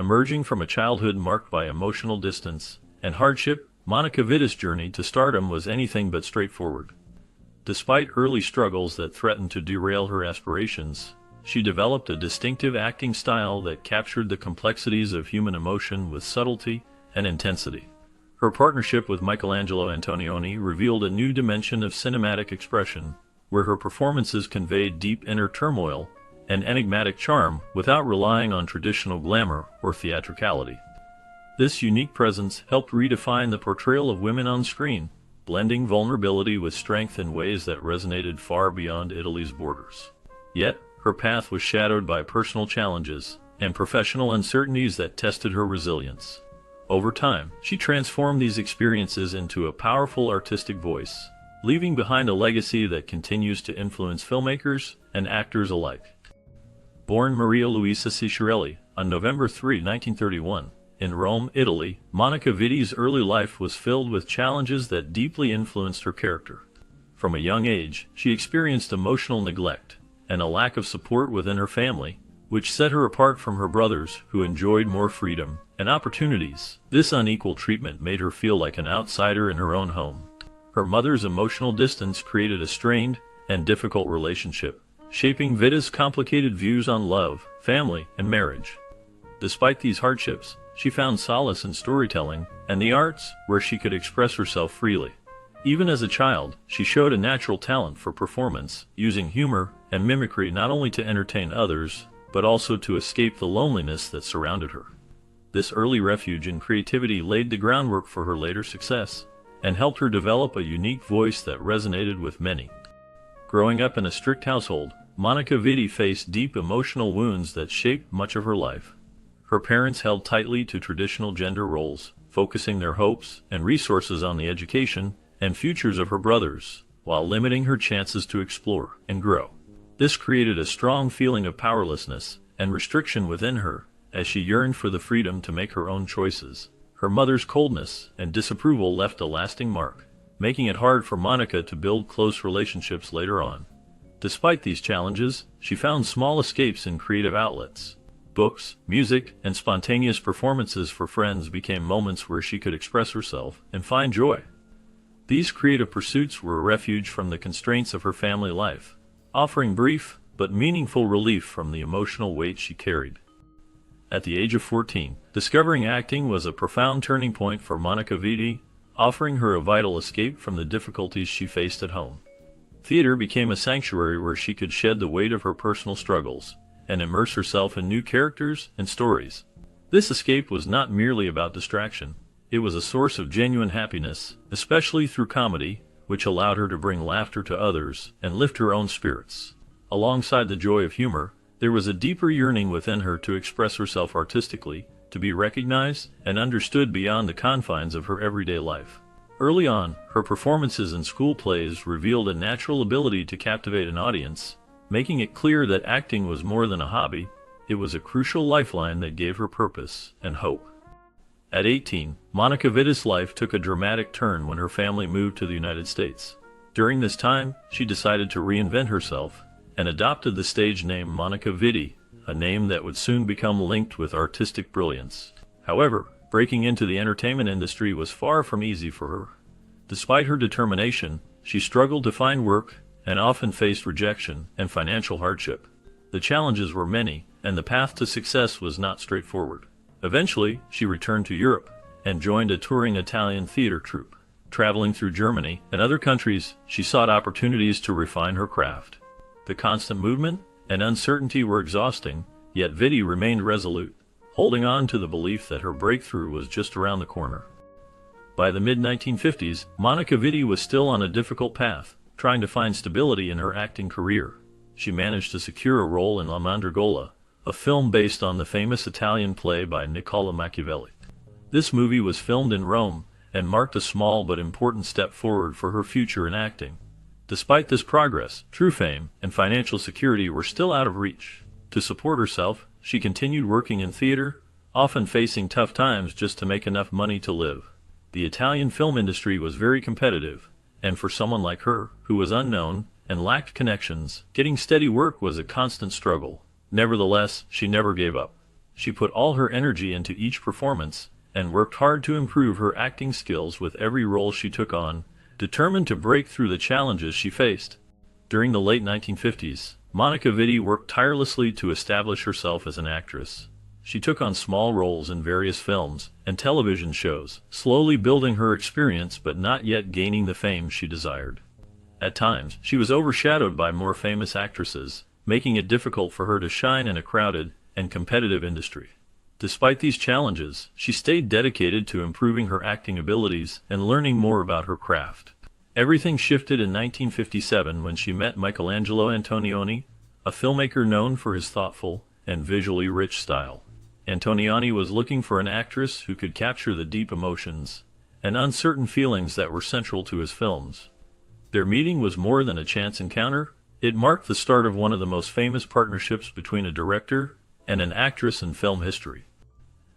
Emerging from a childhood marked by emotional distance and hardship, Monica Vitti's journey to stardom was anything but straightforward. Despite early struggles that threatened to derail her aspirations, she developed a distinctive acting style that captured the complexities of human emotion with subtlety and intensity. Her partnership with Michelangelo Antonioni revealed a new dimension of cinematic expression, where her performances conveyed deep inner turmoil and enigmatic charm without relying on traditional glamour or theatricality. This unique presence helped redefine the portrayal of women on screen, blending vulnerability with strength in ways that resonated far beyond Italy's borders. Yet, her path was shadowed by personal challenges and professional uncertainties that tested her resilience. Over time, she transformed these experiences into a powerful artistic voice, leaving behind a legacy that continues to influence filmmakers and actors alike. Born Maria Luisa Ciccarelli on November 3, 1931, in Rome, Italy, Monica Vitti's early life was filled with challenges that deeply influenced her character. From a young age, she experienced emotional neglect and a lack of support within her family, which set her apart from her brothers who enjoyed more freedom and opportunities. This unequal treatment made her feel like an outsider in her own home. Her mother's emotional distance created a strained and difficult relationship, shaping Vitti's complicated views on love, family, and marriage. Despite these hardships, she found solace in storytelling and the arts, where she could express herself freely. Even as a child, she showed a natural talent for performance, using humor and mimicry not only to entertain others, but also to escape the loneliness that surrounded her. This early refuge in creativity laid the groundwork for her later success, and helped her develop a unique voice that resonated with many. Growing up in a strict household, Monica Vitti faced deep emotional wounds that shaped much of her life. Her parents held tightly to traditional gender roles, focusing their hopes and resources on the education and futures of her brothers, while limiting her chances to explore and grow. This created a strong feeling of powerlessness and restriction within her, as she yearned for the freedom to make her own choices. Her mother's coldness and disapproval left a lasting mark, making it hard for Monica to build close relationships later on. Despite these challenges, she found small escapes in creative outlets. Books, music, and spontaneous performances for friends became moments where she could express herself and find joy. These creative pursuits were a refuge from the constraints of her family life, offering brief but meaningful relief from the emotional weight she carried. At the age of 14, discovering acting was a profound turning point for Monica Vitti, offering her a vital escape from the difficulties she faced at home. Theater became a sanctuary where she could shed the weight of her personal struggles and immerse herself in new characters and stories. This escape was not merely about distraction. It was a source of genuine happiness, especially through comedy, which allowed her to bring laughter to others and lift her own spirits. Alongside the joy of humor, there was a deeper yearning within her to express herself artistically, to be recognized and understood beyond the confines of her everyday life. Early on, her performances in school plays revealed a natural ability to captivate an audience, making it clear that acting was more than a hobby. It was a crucial lifeline that gave her purpose and hope. At 18, Monica Vitti's life took a dramatic turn when her family moved to the United States. During this time, she decided to reinvent herself and adopted the stage name Monica Vitti, a name that would soon become linked with artistic brilliance. However, breaking into the entertainment industry was far from easy for her. Despite her determination, she struggled to find work and often faced rejection and financial hardship. The challenges were many, and the path to success was not straightforward. Eventually, she returned to Europe and joined a touring Italian theater troupe. Traveling through Germany and other countries, she sought opportunities to refine her craft. The constant movement and uncertainty were exhausting, yet Vitti remained resolute, holding on to the belief that her breakthrough was just around the corner. By the mid-1950s, Monica Vitti was still on a difficult path, trying to find stability in her acting career. She managed to secure a role in La Mandragola, a film based on the famous Italian play by Niccolò Machiavelli. This movie was filmed in Rome and marked a small but important step forward for her future in acting. Despite this progress, true fame and financial security were still out of reach. To support herself, she continued working in theater, often facing tough times just to make enough money to live. The Italian film industry was very competitive, and for someone like her, who was unknown and lacked connections, getting steady work was a constant struggle. Nevertheless, she never gave up. She put all her energy into each performance, and worked hard to improve her acting skills with every role she took on, determined to break through the challenges she faced. During the late 1950s, Monica Vitti worked tirelessly to establish herself as an actress. She took on small roles in various films and television shows, slowly building her experience but not yet gaining the fame she desired. At times, she was overshadowed by more famous actresses, making it difficult for her to shine in a crowded and competitive industry. Despite these challenges, she stayed dedicated to improving her acting abilities and learning more about her craft. Everything shifted in 1957 when she met Michelangelo Antonioni, a filmmaker known for his thoughtful and visually rich style. Antonioni was looking for an actress who could capture the deep emotions and uncertain feelings that were central to his films. Their meeting was more than a chance encounter. It marked the start of one of the most famous partnerships between a director and an actress in film history.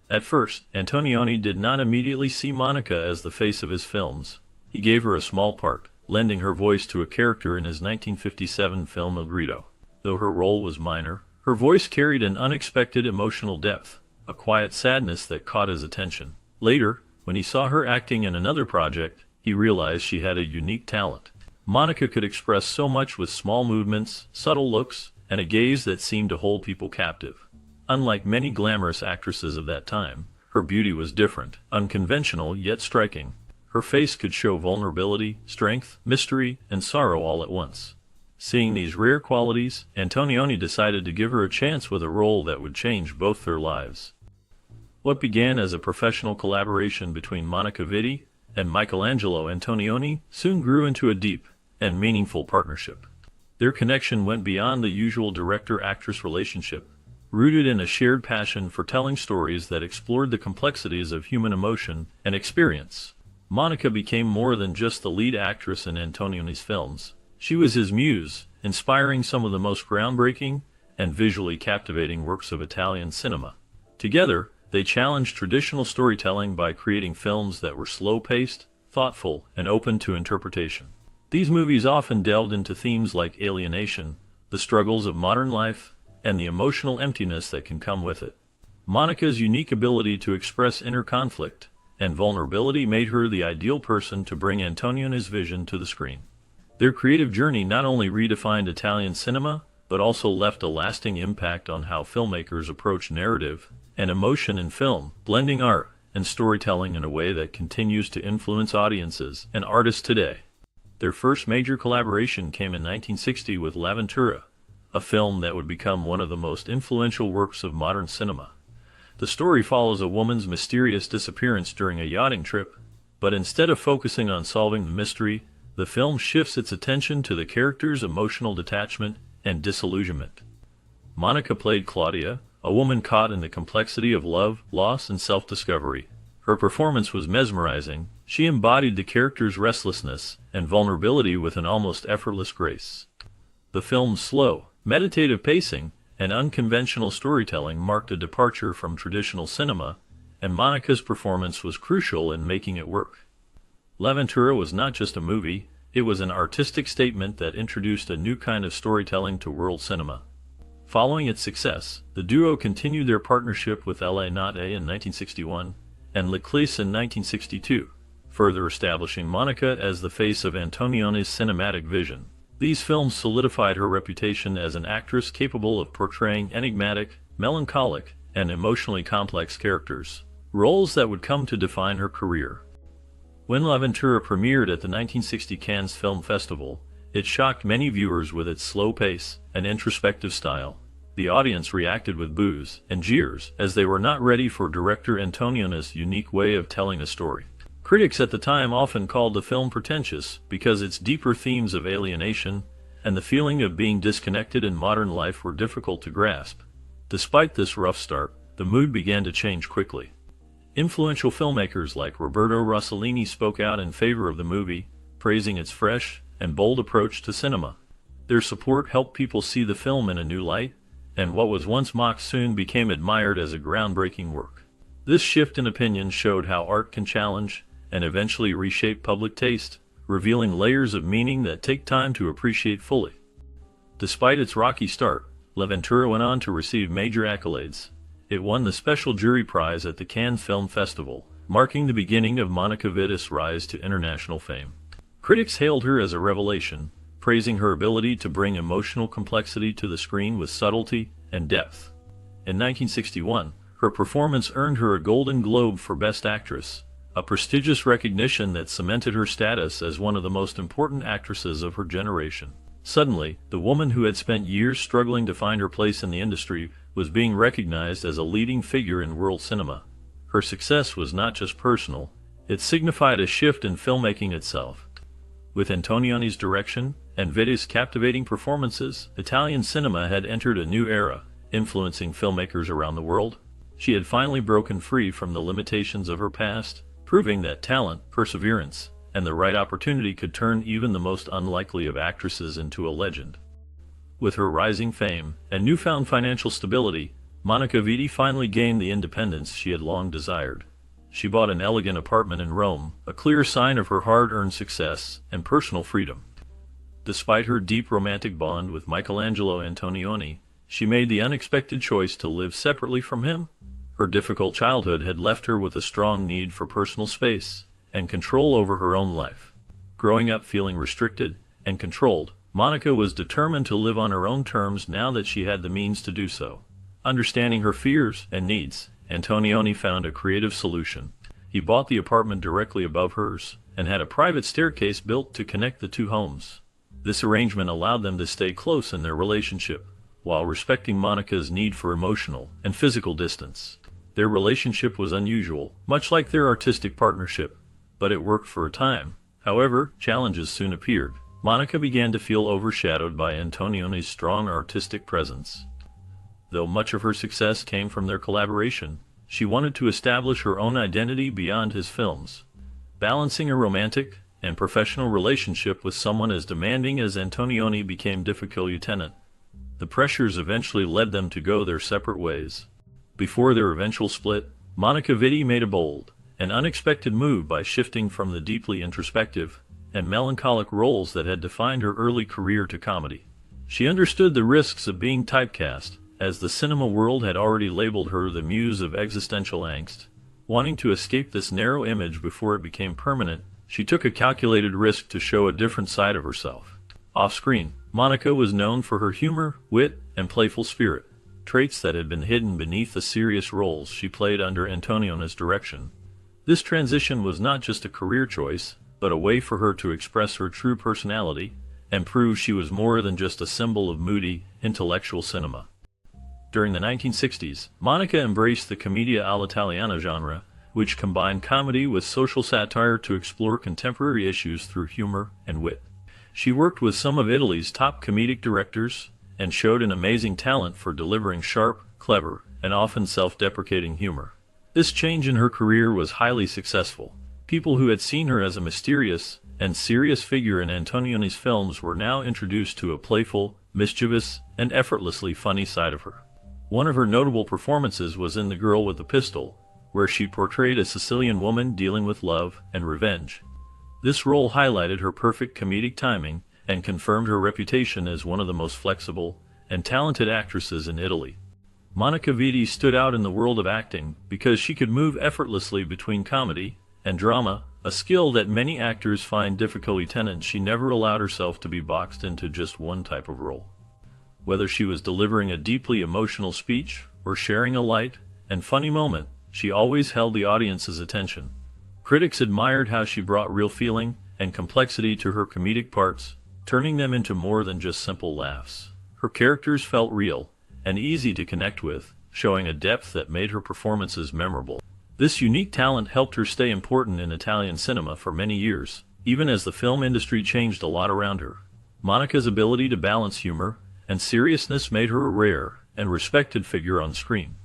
At first, Antonioni did not immediately see Monica as the face of his films. He gave her a small part, lending her voice to a character in his 1957 film El Grito. Though her role was minor, her voice carried an unexpected emotional depth, a quiet sadness that caught his attention. Later, when he saw her acting in another project, he realized she had a unique talent. Monica could express so much with small movements, subtle looks, and a gaze that seemed to hold people captive. Unlike many glamorous actresses of that time, her beauty was different, unconventional yet striking. Her face could show vulnerability, strength, mystery, and sorrow all at once. Seeing these rare qualities, Antonioni decided to give her a chance with a role that would change both their lives. What began as a professional collaboration between Monica Vitti and Michelangelo Antonioni soon grew into a deep and meaningful partnership. Their connection went beyond the usual director-actress relationship, rooted in a shared passion for telling stories that explored the complexities of human emotion and experience. Monica became more than just the lead actress in Antonioni's films. She was his muse, inspiring some of the most groundbreaking and visually captivating works of Italian cinema. Together, they challenged traditional storytelling by creating films that were slow-paced, thoughtful, and open to interpretation. These movies often delved into themes like alienation, the struggles of modern life, and the emotional emptiness that can come with it. Monica's unique ability to express inner conflict and vulnerability made her the ideal person to bring Antonioni's vision to the screen. Their creative journey not only redefined Italian cinema, but also left a lasting impact on how filmmakers approach narrative and emotion in film, blending art and storytelling in a way that continues to influence audiences and artists today. Their first major collaboration came in 1960 with L'Avventura, a film that would become one of the most influential works of modern cinema. The story follows a woman's mysterious disappearance during a yachting trip, but instead of focusing on solving the mystery, the film shifts its attention to the character's emotional detachment and disillusionment. Monica played Claudia, a woman caught in the complexity of love, loss, and self-discovery. Her performance was mesmerizing. She embodied the character's restlessness and vulnerability with an almost effortless grace. The film's slow, meditative pacing and unconventional storytelling marked a departure from traditional cinema, and Monica's performance was crucial in making it work. L'Avventura was not just a movie, it was an artistic statement that introduced a new kind of storytelling to world cinema. Following its success, the duo continued their partnership with La Notte in 1961 and L'Eclisse in 1962, further establishing Monica as the face of Antonioni's cinematic vision. These films solidified her reputation as an actress capable of portraying enigmatic, melancholic, and emotionally complex characters, roles that would come to define her career. When L'Avventura premiered at the 1960 Cannes Film Festival, it shocked many viewers with its slow pace and introspective style. The audience reacted with boos and jeers as they were not ready for director Antonioni's unique way of telling a story. Critics at the time often called the film pretentious because its deeper themes of alienation and the feeling of being disconnected in modern life were difficult to grasp. Despite this rough start, the mood began to change quickly. Influential filmmakers like Roberto Rossellini spoke out in favor of the movie, praising its fresh and bold approach to cinema. Their support helped people see the film in a new light, and what was once mocked soon became admired as a groundbreaking work. This shift in opinion showed how art can challenge and eventually reshape public taste, revealing layers of meaning that take time to appreciate fully. Despite its rocky start, L'Avventura went on to receive major accolades. It won the Special Jury Prize at the Cannes Film Festival, marking the beginning of Monica Vitti's rise to international fame. Critics hailed her as a revelation, praising her ability to bring emotional complexity to the screen with subtlety and depth. In 1961, her performance earned her a Golden Globe for Best Actress, a prestigious recognition that cemented her status as one of the most important actresses of her generation. Suddenly, the woman who had spent years struggling to find her place in the industry was being recognized as a leading figure in world cinema. Her success was not just personal, it signified a shift in filmmaking itself. With Antonioni's direction and Vitti's captivating performances, Italian cinema had entered a new era, influencing filmmakers around the world. She had finally broken free from the limitations of her past, proving that talent, perseverance, and the right opportunity could turn even the most unlikely of actresses into a legend. With her rising fame and newfound financial stability, Monica Vitti finally gained the independence she had long desired. She bought an elegant apartment in Rome, a clear sign of her hard-earned success and personal freedom. Despite her deep romantic bond with Michelangelo Antonioni, she made the unexpected choice to live separately from him. Her difficult childhood had left her with a strong need for personal space and control over her own life. Growing up feeling restricted and controlled, Monica was determined to live on her own terms now that she had the means to do so. Understanding her fears and needs, Antonioni found a creative solution. He bought the apartment directly above hers and had a private staircase built to connect the two homes. This arrangement allowed them to stay close in their relationship, while respecting Monica's need for emotional and physical distance. Their relationship was unusual, much like their artistic partnership, but it worked for a time. However, challenges soon appeared. Monica began to feel overshadowed by Antonioni's strong artistic presence. Though much of her success came from their collaboration, she wanted to establish her own identity beyond his films. Balancing a romantic and professional relationship with someone as demanding as Antonioni became difficult. The pressures eventually led them to go their separate ways. Before their eventual split, Monica Vitti made a bold and unexpected move by shifting from the deeply introspective and melancholic roles that had defined her early career to comedy. She understood the risks of being typecast, as the cinema world had already labeled her the muse of existential angst. Wanting to escape this narrow image before it became permanent, she took a calculated risk to show a different side of herself. Off-screen, Monica was known for her humor, wit, and playful spirit, traits that had been hidden beneath the serious roles she played under Antonioni's direction. This transition was not just a career choice, but a way for her to express her true personality and prove she was more than just a symbol of moody, intellectual cinema. During the 1960s, Monica embraced the commedia all'italiana genre, which combined comedy with social satire to explore contemporary issues through humor and wit. She worked with some of Italy's top comedic directors and showed an amazing talent for delivering sharp, clever, and often self-deprecating humor. This change in her career was highly successful. People who had seen her as a mysterious and serious figure in Antonioni's films were now introduced to a playful, mischievous, and effortlessly funny side of her. One of her notable performances was in The Girl with the Pistol, where she portrayed a Sicilian woman dealing with love and revenge. This role highlighted her perfect comedic timing and confirmed her reputation as one of the most flexible and talented actresses in Italy. Monica Vitti stood out in the world of acting because she could move effortlessly between comedy and drama, a skill that many actors find difficult. She never allowed herself to be boxed into just one type of role. Whether she was delivering a deeply emotional speech or sharing a light and funny moment, she always held the audience's attention. Critics admired how she brought real feeling and complexity to her comedic parts, turning them into more than just simple laughs. Her characters felt real and easy to connect with, showing a depth that made her performances memorable. This unique talent helped her stay important in Italian cinema for many years, even as the film industry changed a lot around her. Monica's ability to balance humor and seriousness made her a rare and respected figure on screen.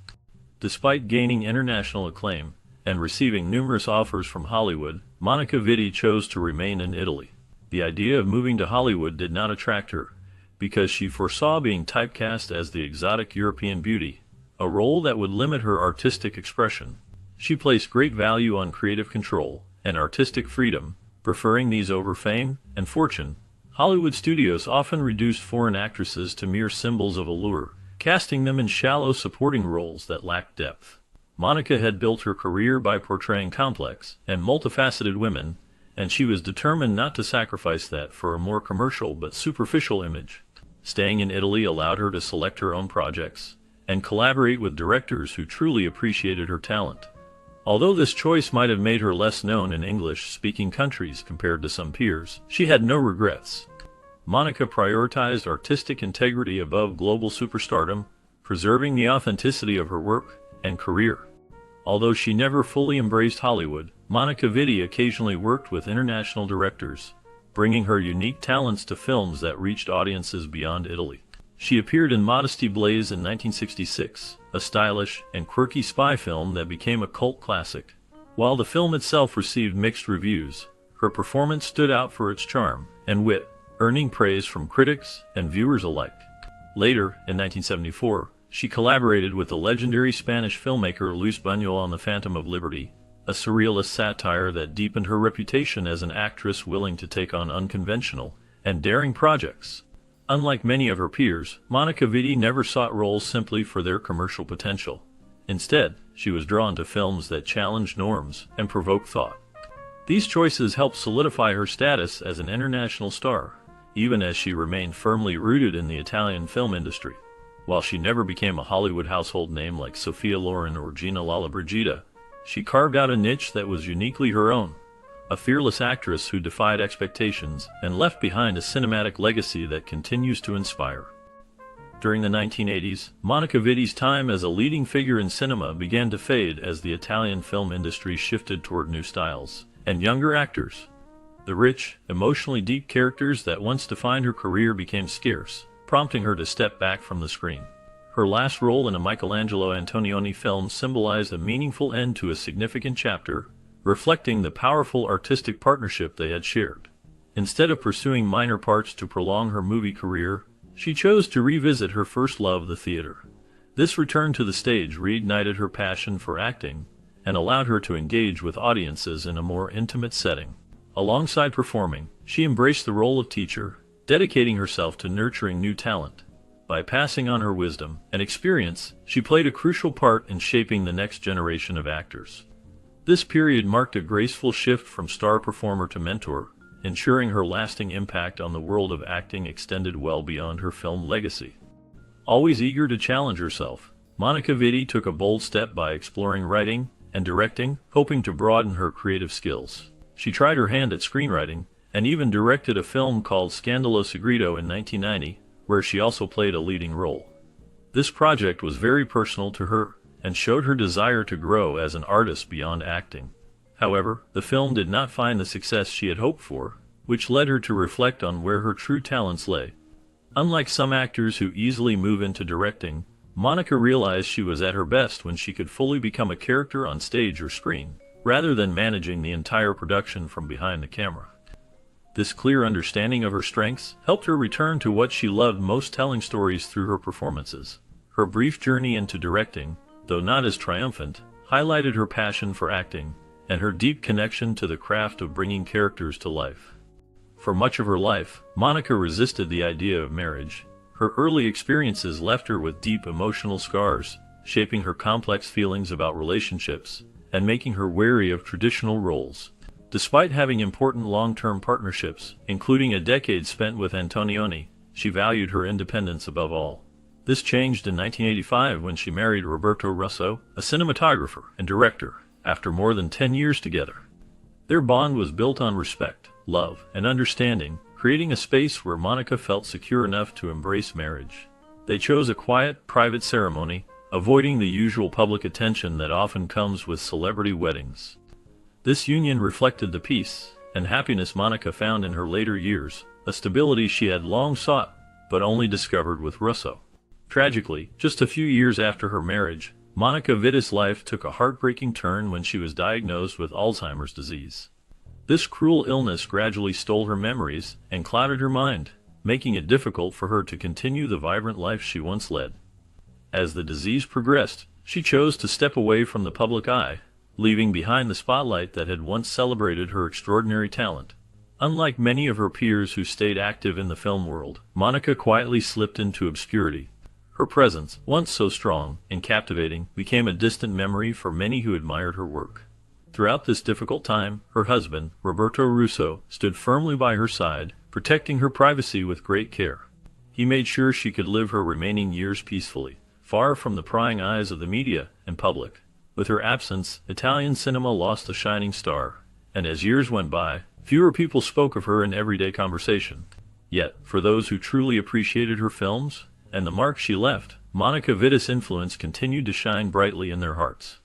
Despite gaining international acclaim and receiving numerous offers from Hollywood, Monica Vitti chose to remain in Italy. The idea of moving to Hollywood did not attract her, because she foresaw being typecast as the exotic European beauty, a role that would limit her artistic expression. She placed great value on creative control and artistic freedom, preferring these over fame and fortune. Hollywood studios often reduced foreign actresses to mere symbols of allure, casting them in shallow supporting roles that lacked depth. Monica had built her career by portraying complex and multifaceted women, and she was determined not to sacrifice that for a more commercial but superficial image. Staying in Italy allowed her to select her own projects and collaborate with directors who truly appreciated her talent. Although this choice might have made her less known in English-speaking countries compared to some peers, she had no regrets. Monica prioritized artistic integrity above global superstardom, preserving the authenticity of her work and career. Although she never fully embraced Hollywood, Monica Vitti occasionally worked with international directors, bringing her unique talents to films that reached audiences beyond Italy. She appeared in Modesty Blaise in 1966, a stylish and quirky spy film that became a cult classic. While the film itself received mixed reviews, her performance stood out for its charm and wit, earning praise from critics and viewers alike. Later, in 1974, she collaborated with the legendary Spanish filmmaker Luis Buñuel on The Phantom of Liberty, a surrealist satire that deepened her reputation as an actress willing to take on unconventional and daring projects. Unlike many of her peers, Monica Vitti never sought roles simply for their commercial potential. Instead, she was drawn to films that challenged norms and provoked thought. These choices helped solidify her status as an international star, even as she remained firmly rooted in the Italian film industry. While she never became a Hollywood household name like Sophia Loren or Gina Lollobrigida, she carved out a niche that was uniquely her own. A fearless actress who defied expectations and left behind a cinematic legacy that continues to inspire. During the 1980s, Monica Vitti's time as a leading figure in cinema began to fade as the Italian film industry shifted toward new styles and younger actors. The rich, emotionally deep characters that once defined her career became scarce, prompting her to step back from the screen. Her last role in a Michelangelo Antonioni film symbolized a meaningful end to a significant chapter, reflecting the powerful artistic partnership they had shared. Instead of pursuing minor parts to prolong her movie career, she chose to revisit her first love, the theater. This return to the stage reignited her passion for acting and allowed her to engage with audiences in a more intimate setting. Alongside performing, she embraced the role of teacher, dedicating herself to nurturing new talent. By passing on her wisdom and experience, she played a crucial part in shaping the next generation of actors. This period marked a graceful shift from star performer to mentor, ensuring her lasting impact on the world of acting extended well beyond her film legacy. Always eager to challenge herself, Monica Vitti took a bold step by exploring writing and directing, hoping to broaden her creative skills. She tried her hand at screenwriting, and even directed a film called Scandalo Segreto in 1990, where she also played a leading role. This project was very personal to her, and showed her desire to grow as an artist beyond acting. However, the film did not find the success she had hoped for, which led her to reflect on where her true talents lay. Unlike some actors who easily move into directing, Monica realized she was at her best when she could fully become a character on stage or screen, rather than managing the entire production from behind the camera. This clear understanding of her strengths helped her return to what she loved most, telling stories through her performances. Her brief journey into directing, though not as triumphant, highlighted her passion for acting and her deep connection to the craft of bringing characters to life. For much of her life, Monica resisted the idea of marriage. Her early experiences left her with deep emotional scars, shaping her complex feelings about relationships and making her wary of traditional roles. Despite having important long-term partnerships, including a decade spent with Antonioni, she valued her independence above all. This changed in 1985 when she married Roberto Russo, a cinematographer and director, after more than 10 years together. Their bond was built on respect, love, and understanding, creating a space where Monica felt secure enough to embrace marriage. They chose a quiet, private ceremony, avoiding the usual public attention that often comes with celebrity weddings. This union reflected the peace and happiness Monica found in her later years, a stability she had long sought, but only discovered with Russo. Tragically, just a few years after her marriage, Monica Vitti's life took a heartbreaking turn when she was diagnosed with Alzheimer's disease. This cruel illness gradually stole her memories and clouded her mind, making it difficult for her to continue the vibrant life she once led. As the disease progressed, she chose to step away from the public eye, leaving behind the spotlight that had once celebrated her extraordinary talent. Unlike many of her peers who stayed active in the film world, Monica quietly slipped into obscurity. Her presence, once so strong and captivating, became a distant memory for many who admired her work. Throughout this difficult time, her husband, Roberto Russo, stood firmly by her side, protecting her privacy with great care. He made sure she could live her remaining years peacefully, far from the prying eyes of the media and public. With her absence, Italian cinema lost a shining star, and as years went by, fewer people spoke of her in everyday conversation. Yet, for those who truly appreciated her films and the mark she left, Monica Vitti's influence continued to shine brightly in their hearts.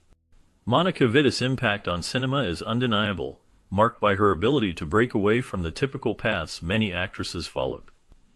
Monica Vitti's impact on cinema is undeniable, marked by her ability to break away from the typical paths many actresses followed.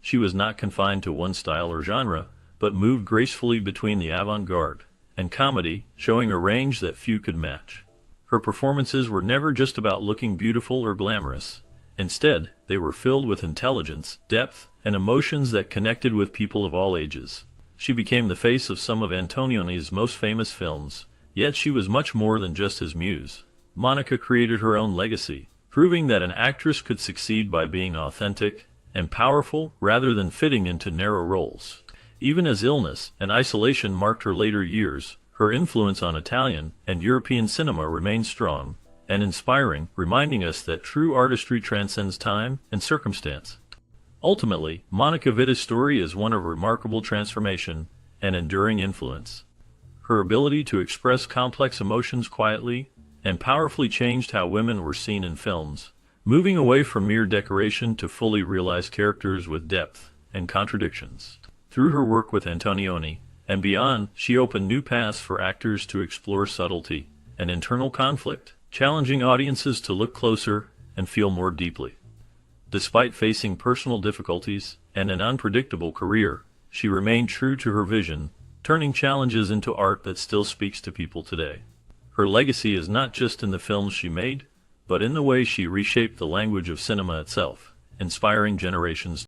She was not confined to one style or genre, but moved gracefully between the avant-garde and comedy, showing a range that few could match. Her performances were never just about looking beautiful or glamorous. Instead, they were filled with intelligence, depth, and emotions that connected with people of all ages. She became the face of some of Antonioni's most famous films, yet she was much more than just his muse. Monica created her own legacy, proving that an actress could succeed by being authentic and powerful rather than fitting into narrow roles. Even as illness and isolation marked her later years, her influence on Italian and European cinema remained strong and inspiring, reminding us that true artistry transcends time and circumstance. Ultimately, Monica Vitti's story is one of remarkable transformation and enduring influence. Her ability to express complex emotions quietly and powerfully changed how women were seen in films, moving away from mere decoration to fully realized characters with depth and contradictions. Through her work with Antonioni and beyond, she opened new paths for actors to explore subtlety and internal conflict, challenging audiences to look closer and feel more deeply. Despite facing personal difficulties and an unpredictable career, she remained true to her vision, turning challenges into art that still speaks to people today. Her legacy is not just in the films she made, but in the way she reshaped the language of cinema itself, inspiring generations